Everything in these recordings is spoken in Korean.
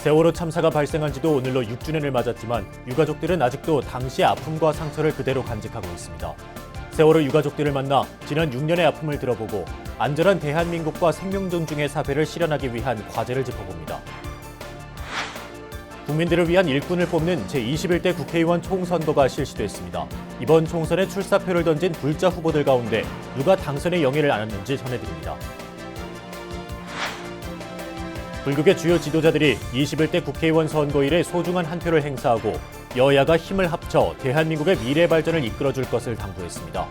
세월호 참사가 발생한 지도 오늘로 6주년을 맞았지만 유가족들은 아직도 당시의 아픔과 상처를 그대로 간직하고 있습니다. 세월호 유가족들을 만나 지난 6년의 아픔을 들어보고 안전한 대한민국과 생명 존중의 사회를 실현하기 위한 과제를 짚어봅니다. 국민들을 위한 일꾼을 뽑는 제21대 국회의원 총선거가 실시됐습니다. 이번 총선에 출사표를 던진 불자 후보들 가운데 누가 당선의 영예를 안았는지 전해드립니다. 불국의 주요 지도자들이 21대 국회의원 선거일에 소중한 한 표를 행사하고 여야가 힘을 합쳐 대한민국의 미래 발전을 이끌어줄 것을 당부했습니다.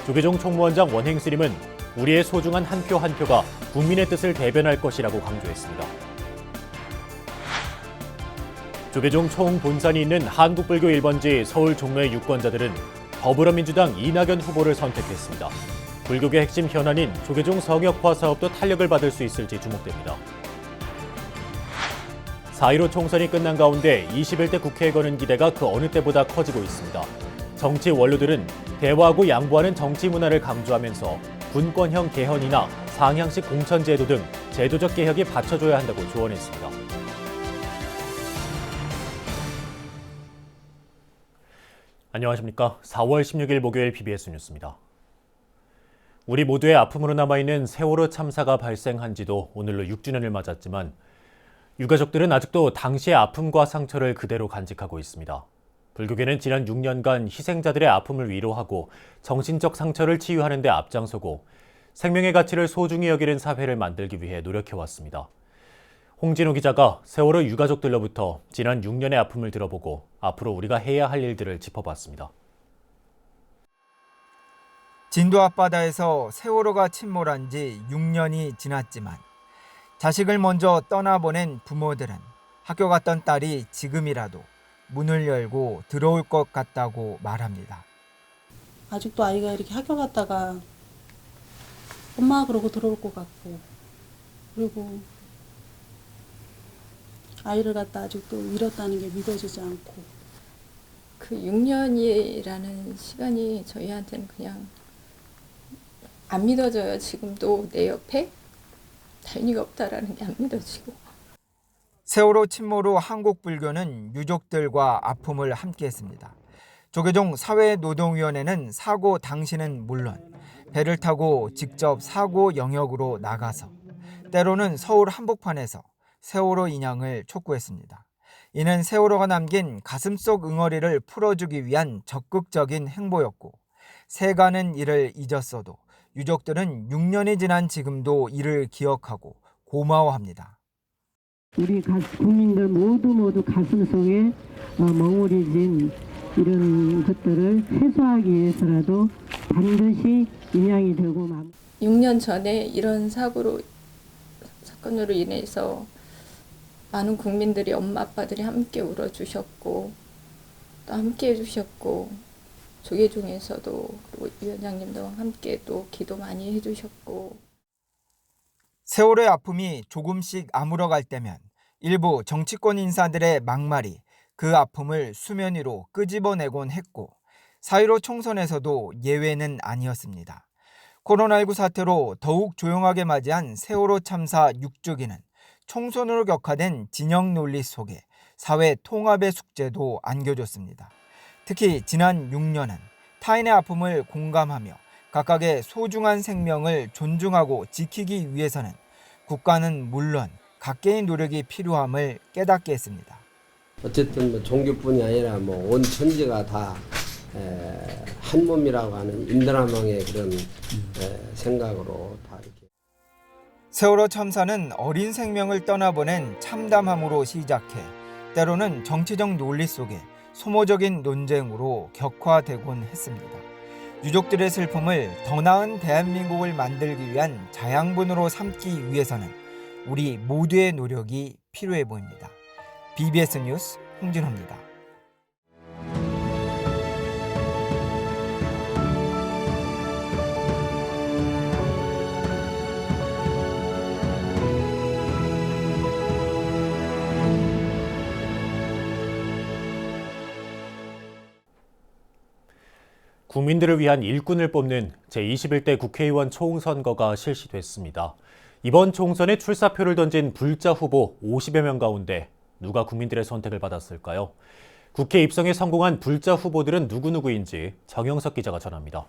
조계종 총무원장 원행스님은 우리의 소중한 한 표 한 표가 국민의 뜻을 대변할 것이라고 강조했습니다. 조계종 총본산이 있는 한국불교 1번지 서울 종로의 유권자들은 더불어민주당 이낙연 후보를 선택했습니다. 불교계 핵심 현안인 조계종 성역화 사업도 탄력을 받을 수 있을지 주목됩니다. 4.15 총선이 끝난 가운데 21대 국회에 거는 기대가 그 어느 때보다 커지고 있습니다. 정치 원로들은 대화하고 양보하는 정치 문화를 강조하면서 분권형 개헌이나 상향식 공천제도 등 제도적 개혁이 받쳐줘야 한다고 조언했습니다. 안녕하십니까. 4월 16일 목요일 PBS 뉴스입니다. 우리 모두의 아픔으로 남아있는 세월호 참사가 발생한 지도 오늘로 6주년을 맞았지만 유가족들은 아직도 당시의 아픔과 상처를 그대로 간직하고 있습니다. 불교계는 지난 6년간 희생자들의 아픔을 위로하고 정신적 상처를 치유하는 데 앞장서고 생명의 가치를 소중히 여기는 사회를 만들기 위해 노력해왔습니다. 홍진호 기자가 세월호 유가족들로부터 지난 6년의 아픔을 들어보고 앞으로 우리가 해야 할 일들을 짚어봤습니다. 진도 앞바다에서 세월호가 침몰한 지 6년이 지났지만 자식을 먼저 떠나보낸 부모들은 학교 갔던 딸이 지금이라도 문을 열고 들어올 것 같다고 말합니다. 아직도 아이가 이렇게 학교 갔다가 엄마 그러고 들어올 것 같고, 그리고 아이를 갖다 아직도 잃었다는 게 믿어지지 않고. 그 6년이라는 시간이 저희한테는 그냥 안 믿어져요. 지금도 내 옆에 다인이가 없다라는 게 안 믿어지고. 세월호 침몰 후 한국불교는 유족들과 아픔을 함께했습니다. 조계종 사회노동위원회는 사고 당시는 물론 배를 타고 직접 사고 영역으로 나가서 때로는 서울 한복판에서 세월호 인양을 촉구했습니다. 이는 세월호가 남긴 가슴속 응어리를 풀어주기 위한 적극적인 행보였고 새가는 이를 잊었어도 유족들은 6년이 지난 지금도 이를 기억하고 고마워합니다. 우리 국민들 모두 가슴속에 멍울이진 이런 것들을 해소하기 위해서라도 반드시 인양이 되고 6년 전에 이런 사건으로 인해서 많은 국민들이 엄마 아빠들이 함께 울어주셨고 또 함께 해주셨고 조계종에서도 그리고 위원장님도 함께 또 기도 많이 해주셨고. 세월호의 아픔이 조금씩 아물어갈 때면 일부 정치권 인사들의 막말이 그 아픔을 수면 위로 끄집어내곤 했고 4.15 총선에서도 예외는 아니었습니다. 코로나19 사태로 더욱 조용하게 맞이한 세월호 참사 6주기는 총선으로 격화된 진영 논리 속에 사회 통합의 숙제도 안겨줬습니다. 특히 지난 6년은 타인의 아픔을 공감하며 각각의 소중한 생명을 존중하고 지키기 위해서는 국가는 물론 각계의 노력이 필요함을 깨닫게 했습니다. 어쨌든 종교뿐이 아니라 온 천지가 다 한 몸이라고 하는 인드라망의 그런 생각으로 다 이렇게. 세월호 참사는 어린 생명을 떠나보낸 참담함으로 시작해 때로는 정치적 논리 속에 소모적인 논쟁으로 격화되곤 했습니다. 유족들의 슬픔을 더 나은 대한민국을 만들기 위한 자양분으로 삼기 위해서는 우리 모두의 노력이 필요해 보입니다. BBS 뉴스 홍진호입니다. 국민들을 위한 일꾼을 뽑는 제21대 국회의원 총선거가 실시됐습니다. 이번 총선에 출사표를 던진 불자 후보 50여 명 가운데 누가 국민들의 선택을 받았을까요? 국회 입성에 성공한 불자 후보들은 누구누구인지 정영석 기자가 전합니다.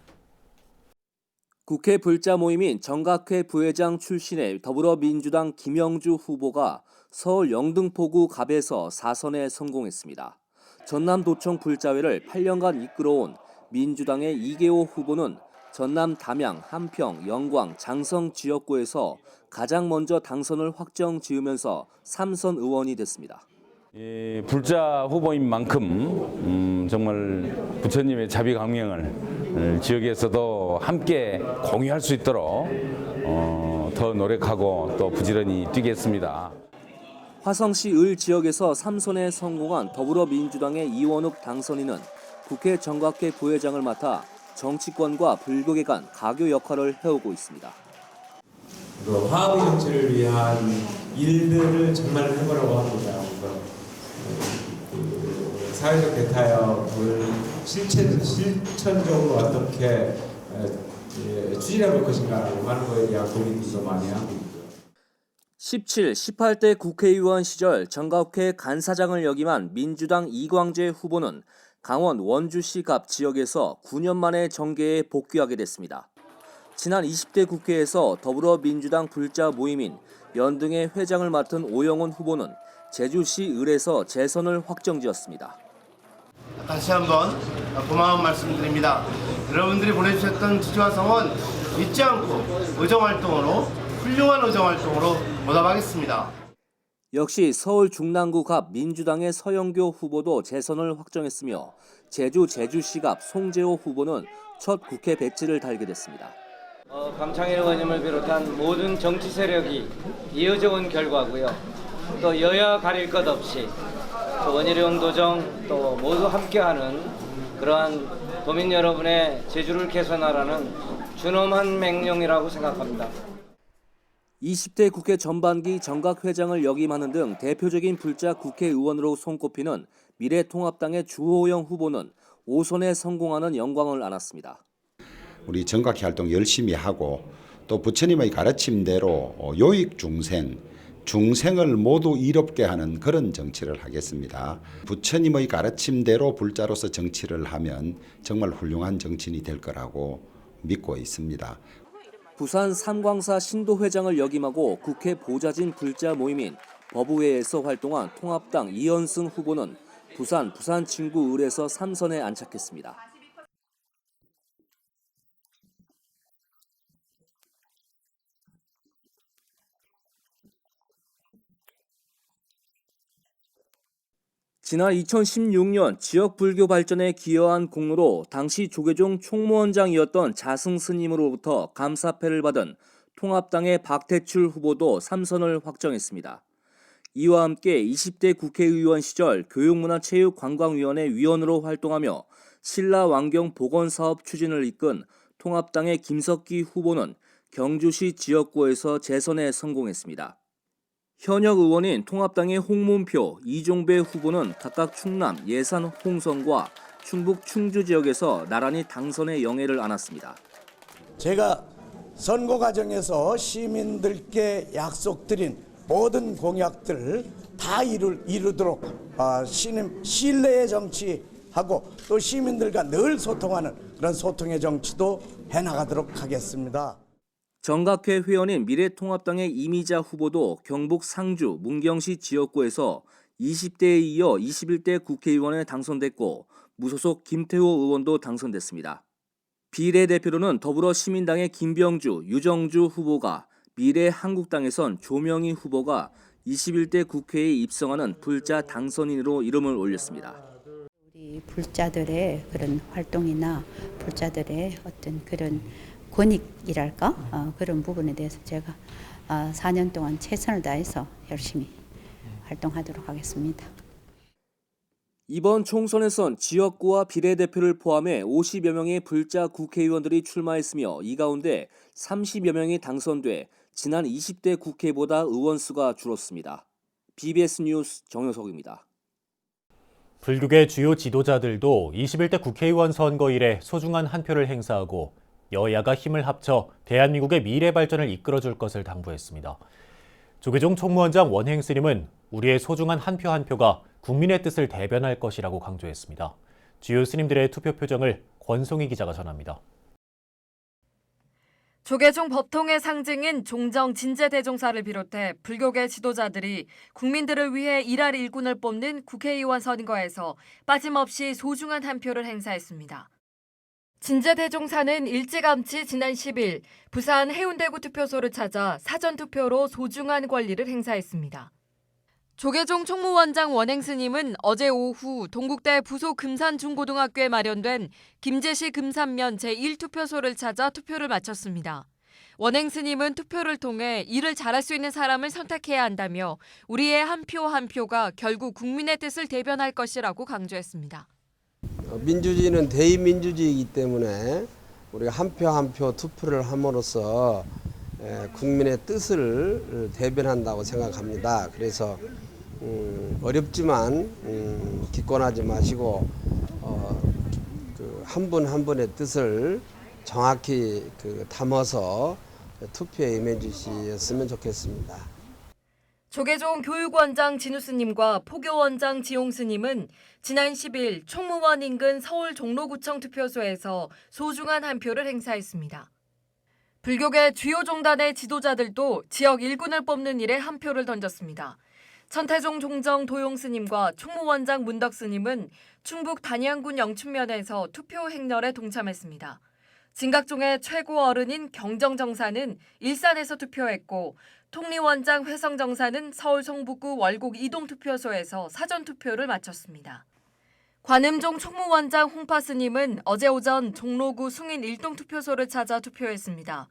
국회 불자 모임인 정각회 부회장 출신의 더불어민주당 김영주 후보가 서울 영등포구 갑에서 4선에 성공했습니다. 전남도청 불자회를 8년간 이끌어온 민주당의 이계호 후보는 전남 담양, 한평, 영광, 장성 지역구에서 가장 먼저 당선을 확정 지으면서 3선 의원이 됐습니다. 불자 후보인 만큼 정말 부처님의 자비강령을 지역에서도 함께 공유할 수 있도록 더 노력하고 또 부지런히 뛰겠습니다. 화성시 을 지역에서 3선에 성공한 더불어민주당의 이원욱 당선인은 국회 정각회 부회장을 맡아 정치권과 불교계 간 가교 역할을 해오고 있습니다. 화합의 정치를 위한 일들을 정말 해보려고 합니다. 사회적 대타협을 실천적으로 어떻게 추진해 볼 것인가라고 하는 것에 대한 고민도 많이 하고 있고요. 17, 18대 국회의원 시절 정각회 간사장을 역임한 민주당 이광재 후보는 강원 원주시 갑 지역에서 9년 만에 정계에 복귀하게 됐습니다. 지난 20대 국회에서 더불어민주당 불자 모임인 연등의 회장을 맡은 오영훈 후보는 제주시 을에서 재선을 확정지었습니다. 다시 한번 고마운 말씀드립니다. 여러분들이 보내주셨던 지지와 성원 잊지 않고 의정활동으로 훌륭한 의정활동으로 보답하겠습니다. 역시 서울 중랑구 갑 민주당의 서영교 후보도 재선을 확정했으며 제주시 갑 송재호 후보는 첫 국회 배지를 달게 됐습니다. 강창일 의원님을 비롯한 모든 정치 세력이 이어져 온 결과고요. 또 여야 가릴 것 없이 또 원희룡 도정 또 모두 함께하는 그러한 도민 여러분의 제주를 개선하라는 준엄한 맹령이라고 생각합니다. 20대 국회 전반기 정각회장을 역임하는 등 대표적인 불자 국회의원으로 손꼽히는 미래통합당의 주호영 후보는 5선에 성공하는 영광을 안았습니다. 우리 정각회 활동 열심히 하고 또 부처님의 가르침대로 요익 중생을 모두 이롭게 하는 그런 정치를 하겠습니다. 부처님의 가르침대로 불자로서 정치를 하면 정말 훌륭한 정치인이 될 거라고 믿고 있습니다. 부산 삼광사 신도회장을 역임하고 국회 보좌진 불자 모임인 법우회에서 활동한 통합당 이현승 후보는 부산 친구 을에서 3선에 안착했습니다. 지난 2016년 지역 불교 발전에 기여한 공로로 당시 조계종 총무원장이었던 자승 스님으로부터 감사패를 받은 통합당의 박태출 후보도 3선을 확정했습니다. 이와 함께 20대 국회의원 시절 교육문화체육관광위원회 위원으로 활동하며 신라왕경 복원사업 추진을 이끈 통합당의 김석기 후보는 경주시 지역구에서 재선에 성공했습니다. 현역 의원인 통합당의 홍문표, 이종배 후보는 각각 충남, 예산, 홍성과 충북 충주 지역에서 나란히 당선의 영예를 안았습니다. 제가 선거 과정에서 시민들께 약속드린 모든 공약들을 다 이루도록 신뢰의 정치하고 또 시민들과 늘 소통하는 그런 소통의 정치도 해나가도록 하겠습니다. 정각회 회원인 미래통합당의 이미자 후보도 경북 상주, 문경시 지역구에서 20대에 이어 21대 국회의원에 당선됐고 무소속 김태호 의원도 당선됐습니다. 비례대표로는 더불어시민당의 김병주, 유정주 후보가, 미래한국당에선 조명희 후보가 21대 국회에 입성하는 불자 당선인으로 이름을 올렸습니다. 우리 불자들의 그런 활동이나 불자들의 어떤 그런 권익이랄까 그런 부분에 대해서 제가 4년 동안 최선을 다해서 열심히 활동하도록 하겠습니다. 이번 총선에선 지역구와 비례대표를 포함해 50여 명의 불자 국회의원들이 출마했으며 이 가운데 30여 명이 당선돼 지난 20대 국회보다 의원 수가 줄었습니다. BBS 뉴스 정효석입니다. 불교계 주요 지도자들도 21대 국회의원 선거 일에 소중한 한 표를 행사하고 여야가 힘을 합쳐 대한민국의 미래 발전을 이끌어줄 것을 당부했습니다. 조계종 총무원장 원행 스님은 우리의 소중한 한 표 한 표가 국민의 뜻을 대변할 것이라고 강조했습니다. 주요 스님들의 투표 표정을 권송희 기자가 전합니다. 조계종 법통의 상징인 종정 진제대종사를 비롯해 불교계 지도자들이 국민들을 위해 일할 일꾼을 뽑는 국회의원 선거에서 빠짐없이 소중한 한 표를 행사했습니다. 진제대종사는 일찌감치 지난 10일 부산 해운대구 투표소를 찾아 사전투표로 소중한 권리를 행사했습니다. 조계종 총무원장 원행스님은 어제 오후 동국대 부속 금산중고등학교에 마련된 김제시 금산면 제1투표소를 찾아 투표를 마쳤습니다. 원행스님은 투표를 통해 일을 잘할 수 있는 사람을 선택해야 한다며 우리의 한 표 한 표가 결국 국민의 뜻을 대변할 것이라고 강조했습니다. 민주주의는 대의민주주의이기 때문에 우리가 한 표 한 표 투표를 함으로써 국민의 뜻을 대변한다고 생각합니다. 그래서 어렵지만 기권하지 마시고 한 분 한 분의 뜻을 정확히 담아서 투표에 임해 주셨으면 좋겠습니다. 조계종 교육원장 진우스님과 포교원장 지용스님은 지난 10일 총무원 인근 서울 종로구청 투표소에서 소중한 한 표를 행사했습니다. 불교계 주요 종단의 지도자들도 지역 일꾼을 뽑는 일에 한 표를 던졌습니다. 천태종 종정 도용스님과 총무원장 문덕스님은 충북 단양군 영춘면에서 투표 행렬에 동참했습니다. 진각종의 최고 어른인 경정정사는 일산에서 투표했고 통리원장 회성정사는 서울 성북구 월곡 이동투표소에서 사전투표를 마쳤습니다. 관음종 총무원장 홍파스님은 어제 오전 종로구 숭인 1동투표소를 찾아 투표했습니다.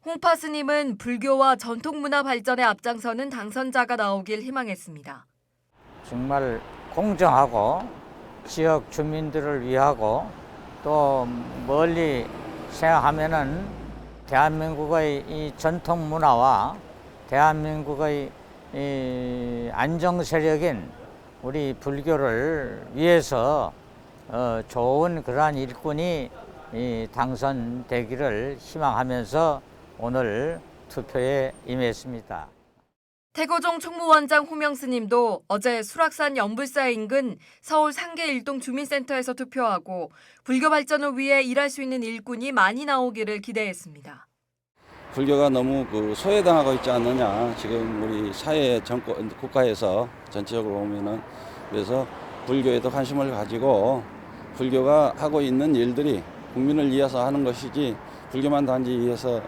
홍파스님은 불교와 전통문화 발전에 앞장서는 당선자가 나오길 희망했습니다. 정말 공정하고 지역 주민들을 위하고 또 멀리 생각하면은 대한민국의 이 전통 문화와 대한민국의 이 안정 세력인 우리 불교를 위해서 좋은 그러한 일꾼이 당선되기를 희망하면서 오늘 투표에 임했습니다. 태고종 총무원장 호명스님도 어제 수락산 연불사 인근 서울 상계 일동 주민센터에서 투표하고 불교 발전을 위해 일할 수 있는 일꾼이 많이 나오기를 기대했습니다. 불교가 너무 소외당하고 있지 않느냐. 지금 우리 사회 정권 국가에서 전체적으로 보면은 그래서 불교에도 관심을 가지고 불교가 하고 있는 일들이 국민을 위해서 하는 것이지 불교만 단지 위해서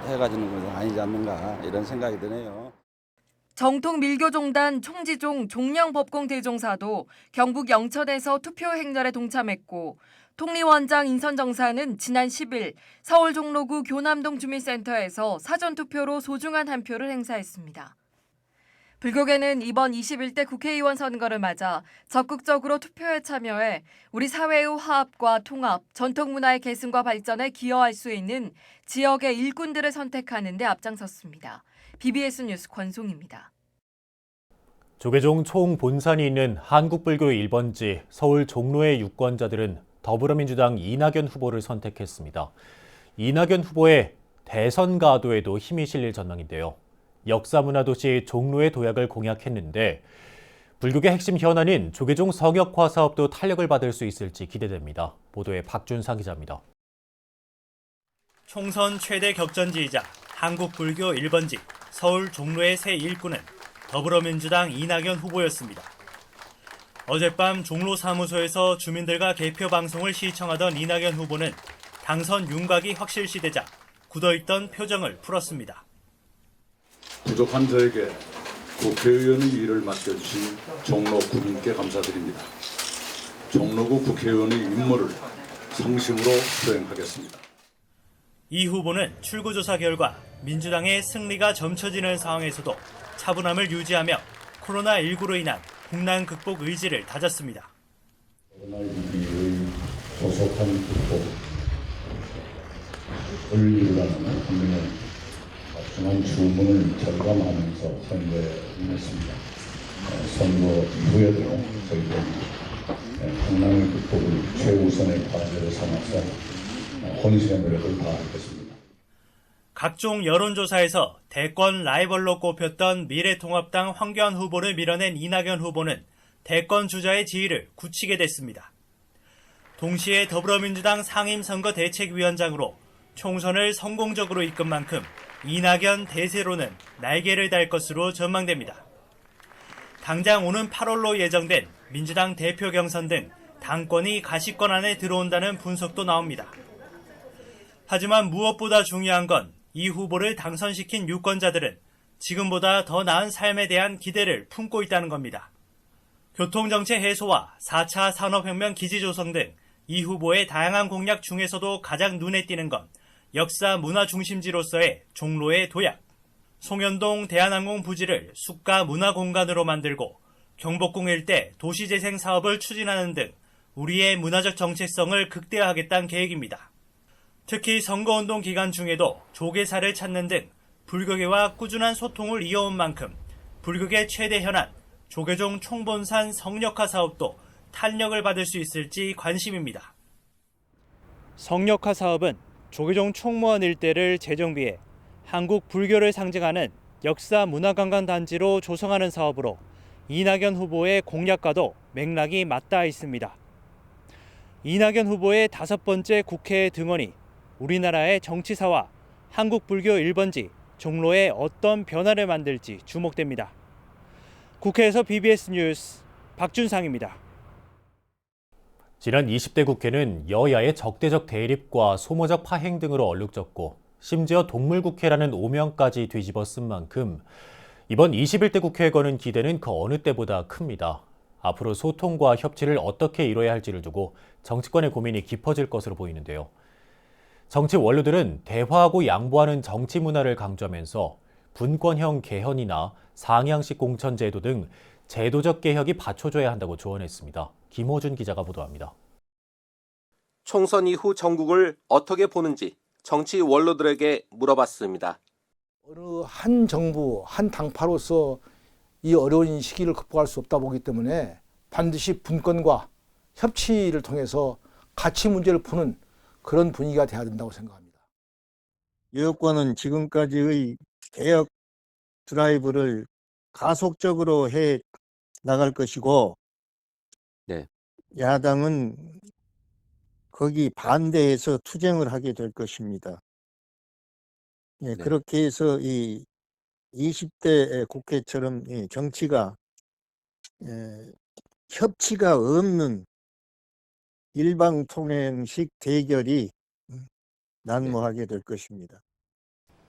해가지는 것은 아니지 않는가 이런 생각이 드네요. 정통 밀교종단 총지종 종령법공대종사도 경북 영천에서 투표 행렬에 동참했고 통리원장 인선정사는 지난 10일 서울 종로구 교남동 주민센터에서 사전투표로 소중한 한 표를 행사했습니다. 불교계는 이번 21대 국회의원 선거를 맞아 적극적으로 투표에 참여해 우리 사회의 화합과 통합, 전통문화의 계승과 발전에 기여할 수 있는 지역의 일꾼들을 선택하는 데 앞장섰습니다. BBS 뉴스 권송입니다. 조계종 총본산이 있는 한국불교 1번지 서울 종로의 유권자들은 더불어민주당 이낙연 후보를 선택했습니다. 이낙연 후보의 대선 가도에도 힘이 실릴 전망인데요. 역사문화도시 종로의 도약을 공약했는데 불교계 핵심 현안인 조계종 성역화 사업도 탄력을 받을 수 있을지 기대됩니다. 보도에 박준상 기자입니다. 총선 최대 격전지이자 한국불교 1번지 서울 종로의 새 일꾼은 더불어민주당 이낙연 후보였습니다. 어젯밤 종로 사무소에서 주민들과 개표 방송을 시청하던 이낙연 후보는 당선 윤곽이 확실시되자 굳어있던 표정을 풀었습니다. 부족한 저에게 국회의원의 일을 맡겨주신 종로 구민께 감사드립니다. 종로구 국회의원의 임무를 성심으로 수행하겠습니다. 이 후보는 출구조사 결과 민주당의 승리가 점쳐지는 상황에서도 차분함을 유지하며 코로나19로 인한 국난 극복 의지를 다졌습니다. 코로나19의 조속한 극복을 이루라는 국민의 중한 주문을 절감하면서 선거에 임했습니다. 선거 이후에도 저희들은 국난 극복을 최우선의 과제로 삼아서 혼신의 노력을 다하겠습니다. 각종 여론조사에서 대권 라이벌로 꼽혔던 미래통합당 황교안 후보를 밀어낸 이낙연 후보는 대권 주자의 지위를 굳히게 됐습니다. 동시에 더불어민주당 상임선거대책위원장으로 총선을 성공적으로 이끈 만큼 이낙연 대세로는 날개를 달 것으로 전망됩니다. 당장 오는 8월로 예정된 민주당 대표 경선 등 당권이 가시권 안에 들어온다는 분석도 나옵니다. 하지만 무엇보다 중요한 건 이 후보를 당선시킨 유권자들은 지금보다 더 나은 삶에 대한 기대를 품고 있다는 겁니다. 교통정체 해소와 4차 산업혁명 기지 조성 등 이 후보의 다양한 공약 중에서도 가장 눈에 띄는 건 역사 문화 중심지로서의 종로의 도약. 송현동 대한항공 부지를 숲과 문화 공간으로 만들고 경복궁 일대 도시재생 사업을 추진하는 등 우리의 문화적 정체성을 극대화하겠다는 계획입니다. 특히 선거운동 기간 중에도 조계사를 찾는 등 불교계와 꾸준한 소통을 이어온 만큼 불교계 최대 현안 조계종 총본산 성역화 사업도 탄력을 받을 수 있을지 관심입니다. 성역화 사업은 조계종 총무원 일대를 재정비해 한국 불교를 상징하는 역사 문화관광 단지로 조성하는 사업으로 이낙연 후보의 공약과도 맥락이 맞닿아 있습니다. 이낙연 후보의 5번째 국회 등원이 우리나라의 정치사와 한국 불교 1번지 종로에 어떤 변화를 만들지 주목됩니다. 국회에서 BBS 뉴스 박준상입니다. 지난 20대 국회는 여야의 적대적 대립과 소모적 파행 등으로 얼룩졌고 심지어 동물국회라는 오명까지 뒤집어 쓴 만큼 이번 21대 국회에 거는 기대는 그 어느 때보다 큽니다. 앞으로 소통과 협치를 어떻게 이뤄야 할지를 두고 정치권의 고민이 깊어질 것으로 보이는데요. 정치 원로들은 대화하고 양보하는 정치 문화를 강조하면서 분권형 개헌이나 상향식 공천제도 등 제도적 개혁이 받쳐줘야 한다고 조언했습니다. 김호준 기자가 보도합니다. 총선 이후 전국을 어떻게 보는지 정치 원로들에게 물어봤습니다. 어느 한 정부, 한 당파로서 이 어려운 시기를 극복할 수 없다 보기 때문에 반드시 분권과 협치를 통해서 가치 문제를 푸는 그런 분위기가 돼야 된다고 생각합니다. 여권은 지금까지의 개혁 드라이브를 가속적으로 해 나갈 것이고, 야당은 거기 반대해서 투쟁을 하게 될 것입니다. 그렇게 해서 이 20대 국회처럼 정치가 협치가 없는 일방통행식 대결이 난무하게 될 것입니다.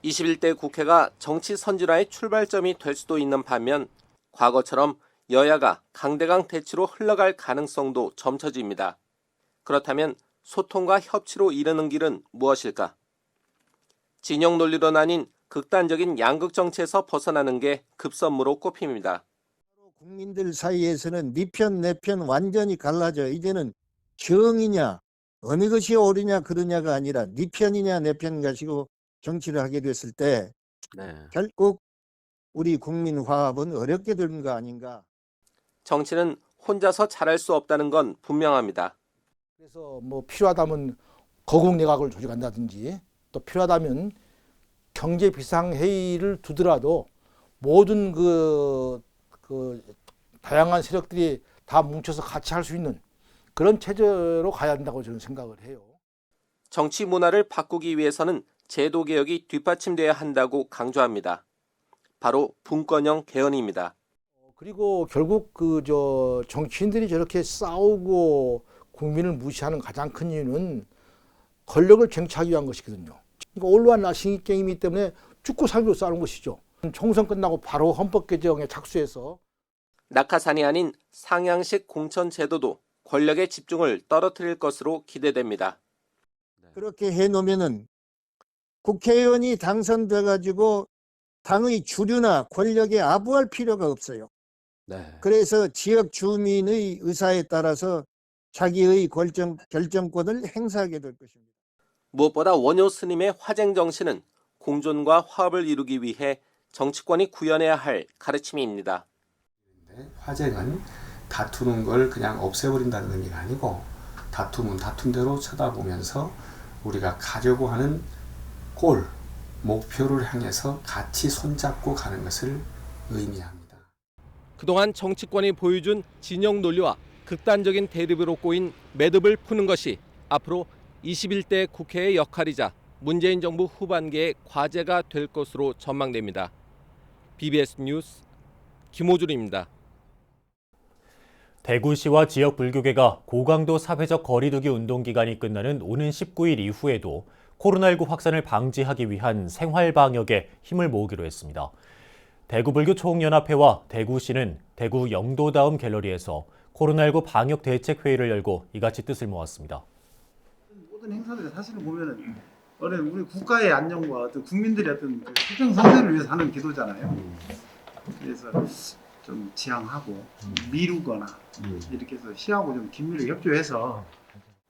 21대 국회가 정치 선진화의 출발점이 될 수도 있는 반면 과거처럼 여야가 강대강 대치로 흘러갈 가능성도 점쳐집니다. 그렇다면 소통과 협치로 이르는 길은 무엇일까? 진영 논리로 나뉜 극단적인 양극 정치에서 벗어나는 게 급선무로 꼽힙니다. 국민들 사이에서는 네 편 내 편 완전히 갈라져. 이제는 정이냐 어느 것이 옳으냐 그러냐가 아니라 네 편이냐 내 편 가지고 정치를 하게 됐을 때 결국 우리 국민 화합은 어렵게 되는 거 아닌가. 정치는 혼자서 잘할 수 없다는 건 분명합니다. 그래서 뭐 필요하다면 거국내각을 조직한다든지 또 필요하다면 경제 비상회의를 두더라도 모든 그 다양한 세력들이 다 뭉쳐서 같이 할 수 있는 그런 체제로 가야 한다고 저는 생각을 해요. 정치 문화를 바꾸기 위해서는 제도 개혁이 뒷받침돼야 한다고 강조합니다. 바로 분권형 개헌입니다. 그리고 결국 정치인들이 저렇게 싸우고 국민을 무시하는 가장 큰 이유는 권력을 쟁취하기 위한 것이거든요. 그러니까 올바른 나싱이 게임이기 때문에 죽고 살기로 싸우는 것이죠. 총선 끝나고 바로 헌법 개정에 착수해서 낙하산이 아닌 상향식 공천 제도도 권력의 집중을 떨어뜨릴 것으로 기대됩니다. 그렇게 해놓으면은 국회의원이 당선돼 가지고 당의 주류나 권력에 아부할 필요가 없어요. 그래서 지역 주민의 의사에 따라서 자기의 결정권을 행사하게 될 것입니다. 무엇보다 원효 스님의 화쟁 정신은 공존과 화합을 이루기 위해 정치권이 구현해야 할 가르침입니다. 화쟁은 다투는 걸 그냥 없애버린다는 의미가 아니고 다툼은 다툼대로 쳐다보면서 우리가 가려고 하는 골, 목표를 향해서 같이 손잡고 가는 것을 의미합니다. 그동안 정치권이 보여준 진영 논리와 극단적인 대립으로 꼬인 매듭을 푸는 것이 앞으로 21대 국회의 역할이자 문재인 정부 후반기의 과제가 될 것으로 전망됩니다. BBS 뉴스 김호준입니다. 대구시와 지역 불교계가 고강도 사회적 거리두기 운동 기간이 끝나는 오는 19일 이후에도 코로나19 확산을 방지하기 위한 생활방역에 힘을 모으기로 했습니다. 대구불교총연합회와 대구시는 대구 영도다음 갤러리에서 코로나19 방역 대책회의를 열고 이같이 뜻을 모았습니다. 모든 행사들이 사실은 보면은 우리 국가의 안녕과 어떤 국민들의 어떤 수평 상생을 위해서 하는 기도잖아요. 그래서 좀 지향하고 미루거나 이렇게 해서 시하고 좀 긴밀하게 협조해서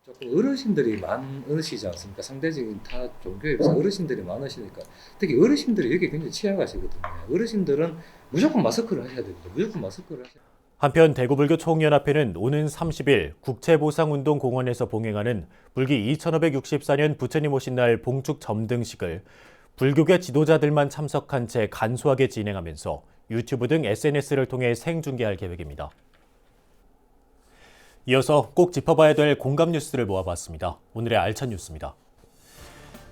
조금 어르신들이 많으시지 않습니까? 상대적인 타 종교에 비해서 어르신들이 많으시니까 특히 어르신들이 여기 굉장히 취약하시거든요. 어르신들은 무조건 마스크를 하셔야 됩니다. 무조건 마스크를 하셔야 됩니다. 한편 대구불교총연합회는 오는 30일 국채보상운동공원에서 봉행하는 불기 2564년 부처님 오신 날 봉축 점등식을 불교계 지도자들만 참석한 채 간소하게 진행하면서 유튜브 등 SNS를 통해 생중계할 계획입니다. 이어서 꼭 짚어봐야 될 공감 뉴스를 모아봤습니다. 오늘의 알찬 뉴스입니다.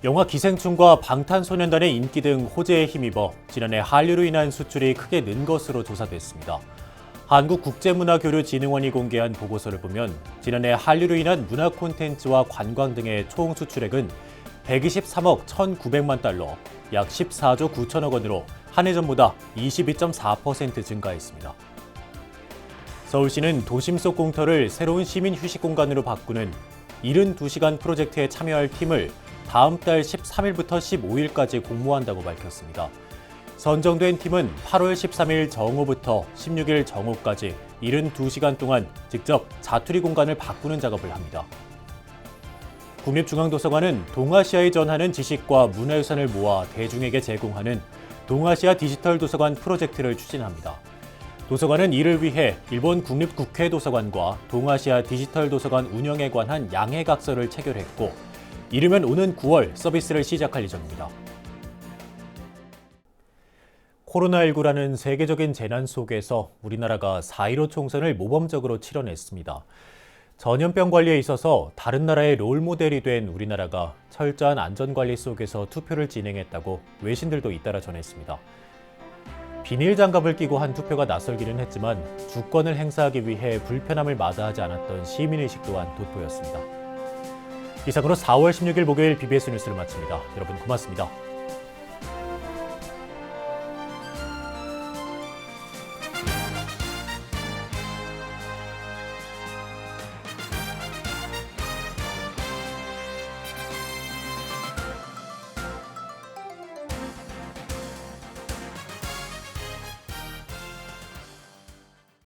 영화 기생충과 방탄소년단의 인기 등 호재에 힘입어 지난해 한류로 인한 수출이 크게 는 것으로 조사됐습니다. 한국국제문화교류진흥원이 공개한 보고서를 보면 지난해 한류로 인한 문화 콘텐츠와 관광 등의 총 수출액은 123억 1,900만 달러, 약 14조 9천억 원으로 한 해 전보다 22.4% 증가했습니다. 서울시는 도심 속 공터를 새로운 시민 휴식 공간으로 바꾸는 72시간 프로젝트에 참여할 팀을 다음 달 13일부터 15일까지 공모한다고 밝혔습니다. 선정된 팀은 8월 13일 정오부터 16일 정오까지 72시간 동안 직접 자투리 공간을 바꾸는 작업을 합니다. 국립중앙도서관은 동아시아에 전하는 지식과 문화유산을 모아 대중에게 제공하는 동아시아 디지털 도서관 프로젝트를 추진합니다. 도서관은 이를 위해 일본 국립국회도서관과 동아시아 디지털 도서관 운영에 관한 양해각서를 체결했고 이르면 오는 9월 서비스를 시작할 예정입니다. 코로나19라는 세계적인 재난 속에서 우리나라가 4.15 총선을 모범적으로 치러냈습니다. 전염병 관리에 있어서 다른 나라의 롤모델이 된 우리나라가 철저한 안전관리 속에서 투표를 진행했다고 외신들도 잇따라 전했습니다. 비닐 장갑을 끼고 한 투표가 낯설기는 했지만 주권을 행사하기 위해 불편함을 마다하지 않았던 시민의식 또한 돋보였습니다. 이상으로 4월 16일 목요일 BBS 뉴스를 마칩니다. 여러분 고맙습니다.